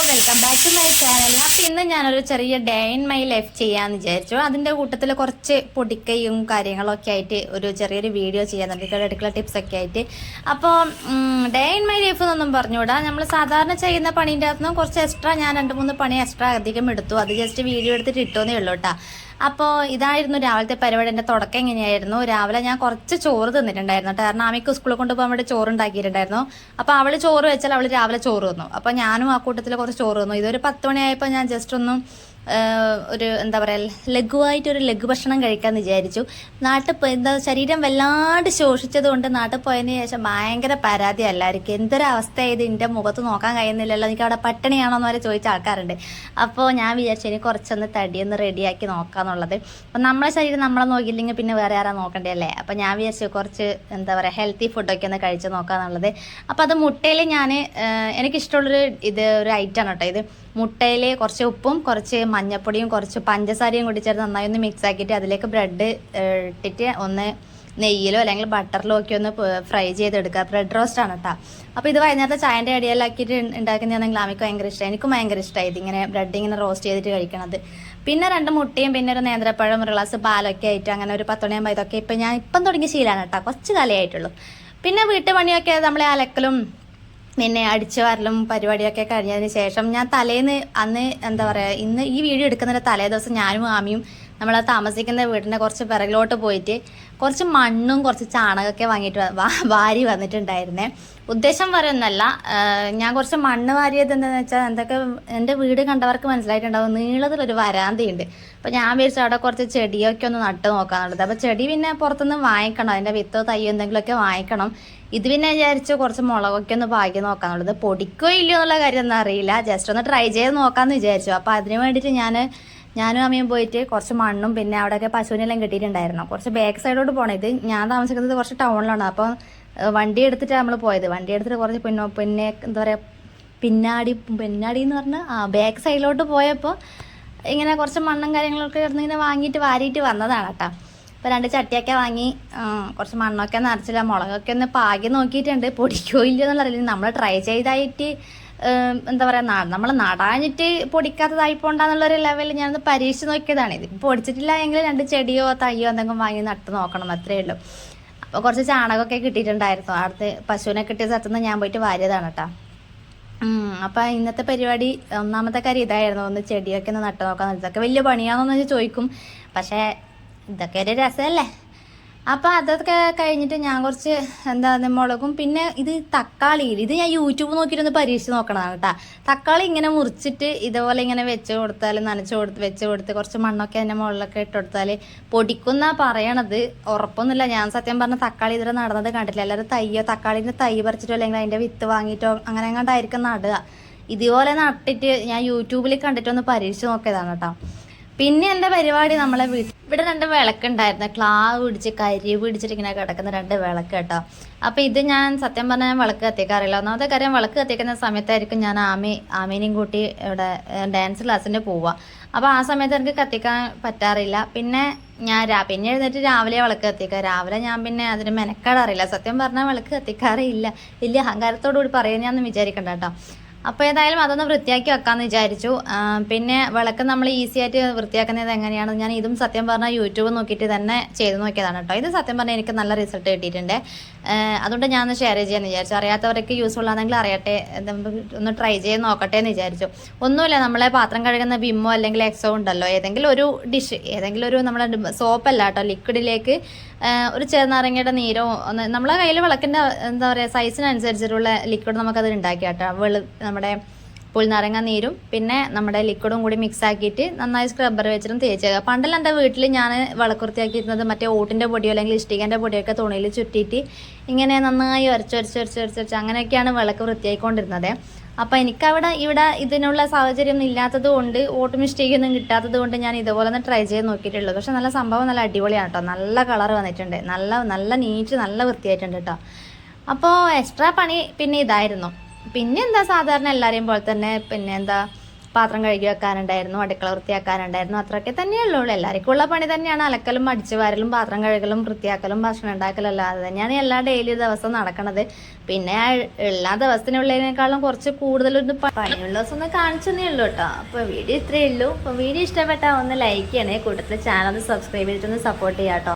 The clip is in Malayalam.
Welcome back to my channel. അപ്പോൾ ഇന്ന് ഞാനൊരു ചെറിയ ഡേ ഇൻ മൈ ലൈഫ് ചെയ്യാമെന്ന് വിചാരിച്ചു. അതിൻ്റെ കൂട്ടത്തിൽ കുറച്ച് പൊടിക്കയും കാര്യങ്ങളൊക്കെ ആയിട്ട് ഒരു ചെറിയൊരു വീഡിയോ ചെയ്യാൻ അടുക്കള ടിപ്സൊക്കെ ആയിട്ട്. അപ്പോൾ ഡേ ഇൻ മൈ ലൈഫ് എന്നൊന്നും പറഞ്ഞുകൂടാ, നമ്മൾ സാധാരണ ചെയ്യുന്ന പണീൻ്റെ അകത്തുനിന്നും കുറച്ച് എക്സ്ട്രാ ഞാൻ 2-3 പണി എക്സ്ട്രാ അധികം എടുത്തു. അത് ജസ്റ്റ് വീഡിയോ എടുത്തിട്ട് ഇട്ടോന്നേ ഉള്ളൂ കേട്ടോ. അപ്പോൾ ഇതായിരുന്നു രാവിലത്തെ പരിപാടി. എൻ്റെ തുടക്കം എങ്ങനെയായിരുന്നു, രാവിലെ ഞാൻ കുറച്ച് ചോറ് തിന്നിട്ടുണ്ടായിരുന്നു കാരണം ആമിക്ക് സ്കൂളിൽ കൊണ്ടുപോകാൻ വേണ്ടി ചോറ് ഉണ്ടാക്കിയിട്ടുണ്ടായിരുന്നു. അപ്പോൾ അവൾ ചോറ് വെച്ചാൽ അവൾ രാവിലെ ചോറ് തന്നു. അപ്പോൾ ഞാനും ആ കൂട്ടത്തിൽ കുറച്ച് ചോറ് തന്നു. ഇതൊരു 10 മണിയായപ്പോൾ ഞാൻ ജസ്റ്റ് ഒന്നും ഒരു എന്താ പറയുക ലഘുവായിട്ടൊരു ലഘു ഭക്ഷണം കഴിക്കാമെന്ന് വിചാരിച്ചു. എന്താ ശരീരം വല്ലാണ്ട് ശോഷിച്ചത് കൊണ്ട് നാട്ടിൽ പോയതിന് ശേഷം ഭയങ്കര പരാതി എല്ലാവർക്കും. എന്തൊരവസ്ഥയായത്, എൻ്റെ മുഖത്ത് നോക്കാൻ കഴിയുന്നില്ലല്ലോ, എനിക്ക് അവിടെ പട്ടിണിയാണോ എന്ന് വരെ ചോദിച്ച ആൾക്കാരുണ്ട്. അപ്പോൾ ഞാൻ വിചാരിച്ചു ഇനി കുറച്ചൊന്ന് തടിയൊന്ന് റെഡിയാക്കി നോക്കാന്നുള്ളത്. അപ്പം നമ്മളെ ശരീരം നമ്മളെ നോക്കിയില്ലെങ്കിൽ പിന്നെ വേറെ ആരാ നോക്കണ്ടേ. അപ്പോൾ ഞാൻ വിചാരിച്ചു കുറച്ച് എന്താ പറയുക ഹെൽത്തി ഫുഡൊക്കെ ഒന്ന് കഴിച്ച് നോക്കാന്നുള്ളത്. അപ്പോൾ അത് മുട്ടയിൽ എനിക്കിഷ്ടമുള്ളൊരു ഒരു ഐറ്റമാണ് കേട്ടോ ഇത്. മുട്ടയിൽ കുറച്ച് ഉപ്പും കുറച്ച് മഞ്ഞപ്പൊടിയും കുറച്ച് പഞ്ചസാരയും കൂടി ചേർത്ത് നന്നായി ഒന്ന് മിക്സ് ആക്കിയിട്ട് അതിലേക്ക് ബ്രെഡ് ഇട്ടിട്ട് ഒന്ന് നെയ്യിലോ അല്ലെങ്കിൽ ബട്ടറിലോ ഒക്കെ ഒന്ന് ഫ്രൈ ചെയ്തെടുക്കുക. ബ്രെഡ് റോസ്റ്റാണ് കേട്ടോ. അപ്പോൾ ഇത് വൈകുന്നേരത്തെ ചായൻ്റെ അടിയിലാക്കിയിട്ട് ഉണ്ടാക്കുന്നതാണെങ്കിൽ ആമിക്ക് ഭയങ്കര ഇഷ്ടമായി, എനിക്കും ഭയങ്കര ഇഷ്ടമായി ഇതിങ്ങനെ ബ്രെഡ് ഇങ്ങനെ റോസ്റ്റ് ചെയ്തിട്ട് കഴിക്കണത്. പിന്നെ 2 മുട്ടയും പിന്നെ ഒരു നേന്ത്രപ്പഴം, ഒരു ഗ്ലാസ് പാലൊക്കെ ആയിട്ട് അങ്ങനെ ഒരു 10 മണിയാകുമ്പോൾ ഇതൊക്കെ ഇപ്പം തുടങ്ങിയ ശീലമാണ് കേട്ടോ, കുറച്ച് കാലമായിട്ടുള്ളൂ. പിന്നെ വീട്ടുപണിയൊക്കെ നമ്മളെ അലക്കലും പിന്നെ അടിച്ചു വരലും പരിപാടിയൊക്കെ കഴിഞ്ഞതിന് ശേഷം ഞാൻ തലേന്ന് അന്ന് എന്താ പറയുക ഇന്ന് ഈ വീഡിയോ എടുക്കുന്നതിൻ്റെ തലേ ദിവസം ഞാനും ആമിയും നമ്മൾ താമസിക്കുന്ന വീടിൻ്റെ കുറച്ച് പിറകിലോട്ട് പോയിട്ട് കുറച്ച് മണ്ണും കുറച്ച് ചാണകമൊക്കെ വാങ്ങിയിട്ട് വാരി വന്നിട്ടുണ്ടായിരുന്നേ. ഉദ്ദേശം പറയുന്നല്ല, ഞാൻ കുറച്ച് മണ്ണ് വാരിയത് എന്താണെന്ന് വെച്ചാൽ എന്തൊക്കെ എൻ്റെ വീട് കണ്ടവർക്ക് മനസ്സിലായിട്ടുണ്ടാവും, നീളത്തിലൊരു വരാന്തയുണ്ട്. അപ്പോൾ ഞാൻ വിചാരിച്ചു അവിടെ കുറച്ച് ചെടിയൊക്കെ ഒന്ന് നട്ട് നോക്കാന്നുള്ളത്. അപ്പോൾ ചെടി പിന്നെ പുറത്തുനിന്ന് വാങ്ങിക്കണം, അതിൻ്റെ വിത്തോ തയ്യോ എന്തെങ്കിലുമൊക്കെ വാങ്ങിക്കണം. ഇത് പിന്നെ വിചാരിച്ചു കുറച്ച് മുളകൊക്കെ ഒന്ന് പാകി നോക്കാന്നുള്ളത്. പൊടിക്കോ ഇല്ലയോ എന്നുള്ള കാര്യം ഒന്നും അറിയില്ല, ജസ്റ്റ് ഒന്ന് ട്രൈ ചെയ്ത് നോക്കാമെന്ന് വിചാരിച്ചു. അപ്പോൾ അതിന് വേണ്ടിയിട്ട് ഞാനും അമ്മയും പോയിട്ട് കുറച്ച് മണ്ണും പിന്നെ അവിടെയൊക്കെ പശുവിനെല്ലാം കിട്ടിയിട്ടുണ്ടായിരുന്നു. കുറച്ച് ബാക്ക് സൈഡോട്ട് പോകണം. ഇത് ഞാൻ താമസിക്കുന്നത് കുറച്ച് ടൗണിലാണ്. അപ്പോൾ വണ്ടി എടുത്തിട്ടാണ് നമ്മൾ പോയത്. വണ്ടി എടുത്തിട്ട് കുറച്ച് പിന്നെ എന്താ പറയുക പിന്നാടി എന്ന് പറഞ്ഞാൽ ബാക്ക് സൈഡിലോട്ട് പോയപ്പോൾ ഇങ്ങനെ കുറച്ച് മണ്ണും കാര്യങ്ങളൊക്കെ ഇങ്ങനെ വാങ്ങിയിട്ട് വാരിയിട്ട് വന്നതാണ് കേട്ടോ. അപ്പോൾ 2 ചട്ടിയൊക്കെ വാങ്ങി കുറച്ച് മണ്ണൊക്കെ നിറച്ചില്ല, മുളകൊക്കെ ഒന്ന് പാകി നോക്കിയിട്ടുണ്ട്. പൊടിക്കോ ഇല്ലയോ എന്നുള്ള അറിയില്ല, നമ്മൾ ട്രൈ ചെയ്തായിട്ട് എന്താ പറയുക നമ്മൾ നടാഞ്ഞിട്ട് പൊടിക്കാത്തതായി പോണ്ടെന്നുള്ളൊരു ലെവലിൽ ഞാനൊന്ന് പരീക്ഷിച്ച് നോക്കിയതാണ്. ഇത് പൊടിച്ചിട്ടില്ല എങ്കിൽ 2 ചെടിയോ തയ്യോ എന്തെങ്കിലും വാങ്ങി നട്ട് നോക്കണം, അത്രയേ ഉള്ളൂ. അപ്പോൾ കുറച്ച് ചാണകമൊക്കെ കിട്ടിയിട്ടുണ്ടായിരുന്നു, അടുത്ത് പശുവിനെ കിട്ടിയ സ്ഥലത്തുനിന്ന് ഞാൻ പോയിട്ട് വാരിയതാണ് കേട്ടോ. അപ്പോൾ ഇന്നത്തെ പരിപാടി ഒന്നാമത്തെ കാര്യം ഇതായിരുന്നു, ഒന്ന് ചെടിയൊക്കെ ഒന്ന് നട്ട് നോക്കാൻ. ഇതൊക്കെ വലിയ പണിയാണെന്ന് ചോദിക്കും, പക്ഷേ ഇതൊക്കെ ഒരു രസമല്ലേ. അപ്പോൾ അതൊക്കെ കഴിഞ്ഞിട്ട് ഞാൻ കുറച്ച് മുളകും പിന്നെ ഇത് തക്കാളി, ഇത് ഞാൻ യൂട്യൂബ് നോക്കിയിട്ടൊന്ന് പരീക്ഷിച്ച് നോക്കണതാണ് കേട്ടോ. തക്കാളി ഇങ്ങനെ മുറിച്ചിട്ട് ഇതുപോലെ ഇങ്ങനെ വെച്ച് കൊടുത്താൽ വെച്ച് കൊടുത്ത് കുറച്ച് മണ്ണൊക്കെ അതിൻ്റെ മുകളിലൊക്കെ ഇട്ട് കൊടുത്താൽ പൊടിക്കുന്ന പറയണത്. ഉറപ്പൊന്നുമില്ല, ഞാൻ സത്യം പറഞ്ഞ തക്കാളി ഇതുവരെ നടന്നത് കണ്ടിട്ടില്ല. എല്ലാവരും തക്കാളീൻ്റെ തൈ പറിച്ചിട്ടോ അല്ലെങ്കിൽ അതിൻ്റെ വിത്ത് വാങ്ങിയിട്ടോ അങ്ങനെ എങ്ങാണ്ടായിരിക്കും നടുക. ഇതുപോലെ നട്ടിട്ട് ഞാൻ യൂട്യൂബിൽ കണ്ടിട്ടൊന്ന് പരീക്ഷിച്ച് നോക്കിയതാണ് കേട്ടോ. പിന്നെ എൻ്റെ പരിപാടി നമ്മളെ ഇവിടെ 2 വിളക്കുണ്ടായിരുന്നു, ക്ലാവ് പിടിച്ച് കരി പിടിച്ചിട്ട് ഇങ്ങനെ കിടക്കുന്ന 2 വിളക്ക് കേട്ടോ. അപ്പോൾ ഇത് ഞാൻ സത്യം പറഞ്ഞാൽ ഞാൻ വിളക്ക് കത്തിക്കാറില്ല. ഒന്നാമത്തെ കാര്യം വിളക്ക് കത്തിക്കുന്ന സമയത്തായിരിക്കും ഞാൻ ആമീനെയും കൂട്ടി ഇവിടെ ഡാൻസ് ക്ലാസ്സിൻ്റെ പോവുക. അപ്പോൾ ആ സമയത്ത് എനിക്ക് കത്തിക്കാൻ പറ്റാറില്ല. പിന്നെ പിന്നെ എഴുന്നേറ്റ് രാവിലെ വിളക്ക് കത്തിക്കുക. രാവിലെ ഞാൻ പിന്നെ അതിന് മെനക്കാടാറില്ല, സത്യം പറഞ്ഞാൽ വിളക്ക് കത്തിക്കാറില്ല. വലിയ അഹങ്കാരത്തോടു കൂടി പറയുന്നതാണെന്ന് വിചാരിക്കണ്ട കേട്ടോ. അപ്പോൾ ഏതായാലും അതൊന്ന് വൃത്തിയാക്കി വെക്കാമെന്ന് വിചാരിച്ചു. പിന്നെ വിളക്ക് നമ്മൾ ഈസി ആയിട്ട് വൃത്തിയാക്കുന്നത് എങ്ങനെയാണ്, ഞാൻ ഇതും സത്യം പറഞ്ഞാൽ യൂട്യൂബ് നോക്കിയിട്ട് തന്നെ ചെയ്ത് നോക്കിയതാണ് കേട്ടോ. ഇത് സത്യം പറഞ്ഞാൽ എനിക്ക് നല്ല റിസൾട്ട് കിട്ടിയിട്ടുണ്ട്. അതുകൊണ്ട് ഞാനൊന്ന് ഷെയർ ചെയ്യാമെന്ന് വിചാരിച്ചു. അറിയാത്തവർക്ക് യൂസ്ഫുൾ ആണെങ്കിൽ അറിയട്ടെ, ഒന്ന് ട്രൈ ചെയ്ത് നോക്കട്ടെ എന്ന് വിചാരിച്ചു. ഒന്നുമില്ല, നമ്മളെ പാത്രം കഴുകുന്ന വിമ്മോ അല്ലെങ്കിൽ എക്സോ ഉണ്ടല്ലോ, ഏതെങ്കിലും ഒരു ഡിഷ്, ഏതെങ്കിലും ഒരു നമ്മുടെ സോപ്പല്ല കേട്ടോ, ലിക്വിഡിലേക്ക് ഒരു ചെറുനാരങ്ങയുടെ നീരോ നമ്മളെ കയ്യിൽ വിളക്കിൻ്റെ എന്താ പറയുക സൈസിനനുസരിച്ചിട്ടുള്ള ലിക്വിഡ് നമുക്കത് ഉണ്ടാക്കി കേട്ടോ. നമ്മുടെ പുളിനാരങ്ങ നീരും പിന്നെ നമ്മുടെ ലിക്വിഡും കൂടി മിക്സ് ആക്കിയിട്ട് നന്നായി സ്ക്രബ്ബർ വെച്ചിട്ടും തേച്ചേക്കുക. പണ്ടെല്ലാം എൻ്റെ വീട്ടിൽ ഞാൻ വിളക്ക് വൃത്തിയാക്കിയിരുന്നത് മറ്റേ ഓട്ടിൻ്റെ പൊടിയോ അല്ലെങ്കിൽ ഇഷ്ടികൻ്റെ പൊടിയൊക്കെ തുണിയിൽ ചുറ്റിയിട്ട് ഇങ്ങനെ നന്നായി ഉരച്ച് അങ്ങനെയൊക്കെയാണ് വിളക്ക് വൃത്തിയാക്കിക്കൊണ്ടിരുന്നത്. അപ്പോൾ ഇവിടെ ഇതിനുള്ള സാഹചര്യം ഇല്ലാത്തത് കൊണ്ട് ഓട്ടും ഇഷ്ടികൊന്നും കിട്ടാത്തത് കൊണ്ട് ഞാൻ ഇതുപോലെ ഒന്ന് ട്രൈ ചെയ്ത് നോക്കിയിട്ടുള്ളൂ. പക്ഷെ നല്ല സംഭവം നല്ല അടിപൊളിയാണ് കേട്ടോ, നല്ല കളർ വന്നിട്ടുണ്ട്, നല്ല നീറ്റ് നല്ല വൃത്തിയായിട്ടുണ്ട് കേട്ടോ. അപ്പോൾ എക്സ്ട്രാ പണി പിന്നെ ഇതായിരുന്നു. പിന്നെ എന്താ സാധാരണ എല്ലാവരെയും പോലെ തന്നെ പിന്നെ പാത്രം കഴുകി വെക്കാനുണ്ടായിരുന്നു, അടുക്കള വൃത്തിയാക്കാനുണ്ടായിരുന്നു. അത്രയൊക്കെ തന്നെയുള്ളൂ. എല്ലാവർക്കും ഉള്ള പണി തന്നെയാണ് അലക്കലും അടിച്ചു വാരലും പാത്രം കഴുകലും വൃത്തിയാക്കലും ഭക്ഷണം ഉണ്ടാക്കലും. അല്ലാതെ തന്നെയാണ് എല്ലാ ഡെയിലി ദിവസം നടക്കണത്. പിന്നെ എല്ലാ ദിവസത്തിനുള്ളതിനേക്കാളും കുറച്ച് കൂടുതലൊന്ന് പണിയുള്ള ദിവസം ഒന്ന് കാണിച്ചെന്നേ ഉള്ളൂ കേട്ടോ. അപ്പോൾ വീഡിയോ ഇത്രയേ ഉള്ളൂ. അപ്പോൾ വീഡിയോ ഇഷ്ടപ്പെട്ടാൽ ഒന്ന് ലൈക്ക് ചെയ്യണേ, കൂട്ടത്തിൽ ചാനൽ ഒന്ന് സബ്സ്ക്രൈബ് ചെയ്തിട്ടൊന്ന് സപ്പോർട്ട് ചെയ്യാം കേട്ടോ.